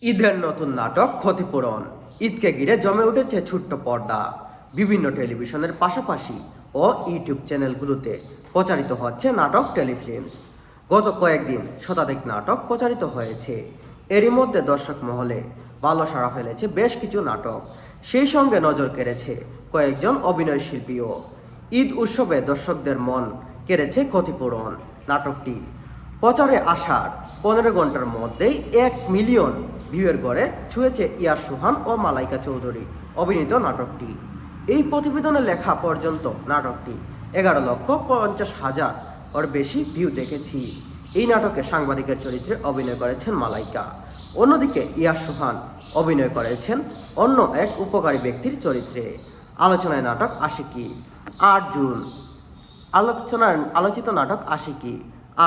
ঈদের নতুন নাটক ক্ষতিপূরণ। ঈদকে ঘিরে জমে উঠেছে ছোট্ট পর্দা। বিভিন্ন টেলিভিশনের পাশাপাশি ও ইউটিউব চ্যানেলগুলোতে প্রচারিত হচ্ছে নাটক টেলিফিল্মস। গত কয়েকদিন শতাধিক নাটক প্রচারিত হয়েছে। এরই মধ্যে দর্শক মহলে ভালো সাড়া ফেলেছে বেশ কিছু নাটক। সেই সঙ্গে নজর কেড়েছে কয়েকজন অভিনয় শিল্পীও। ঈদ উৎসবে দর্শকদের মন কেড়েছে ক্ষতিপূরণ নাটকটি। প্রচারে আসার 15 ঘন্টার মধ্যেই 1 মিলিয়ন ভিউয়ের গড়ে ছুঁয়েছে ইয়াস সুহান ও মালাইকা চৌধুরী অভিনীত নাটকটি। এই প্রতিবেদনে লেখা পর্যন্ত নাটকটি 11,50,000 ওর বেশি ভিউ দেখেছি। এই নাটকে সাংবাদিকের চরিত্রে অভিনয় করেছেন মালাইকা। অন্যদিকে ইয়াস সুহান অভিনয় করেছেন অন্য এক উপকারী ব্যক্তির চরিত্রে। আলোচনায় নাটক আশিকি। 8 জুন আলোচিত নাটক আশিকি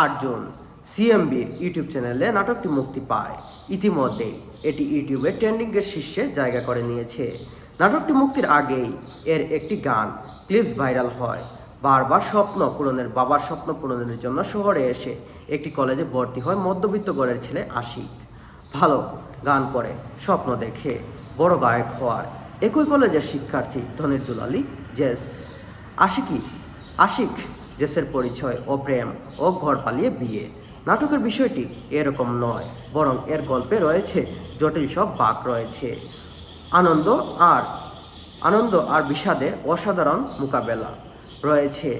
8 জুন সিএমবির ইউটিউব চ্যানেলে নাটকটি মুক্তি পায়। ইতিমধ্যে এটি ইউটিউবে ট্রেন্ডিংয়ের শীর্ষে জায়গা করে নিয়েছে। নাটকটি মুক্তির আগেই এর একটি গান ক্লিপস ভাইরাল হয়। বাবার স্বপ্ন পূরণের জন্য শহরে এসে একটি কলেজে ভর্তি হয় মধ্যবিত্ত ঘরের ছেলে আশিক। ভালো গান করে স্বপ্ন দেখে বড় গায়ক হওয়ার। একই কলেজের শিক্ষার্থী ধনির দুলালি জেস। আশিক জেসের পরিচয় ও প্রেম ও ঘর পালিয়ে বিয়ে। নাটকের বিষয়টি এরকম নয়, বরং এর গল্পে রয়েছে জটিল সব বাঁক রয়েছে। আনন্দ আর বিষাদে অসাধারণ মোকাবেলা রয়েছে।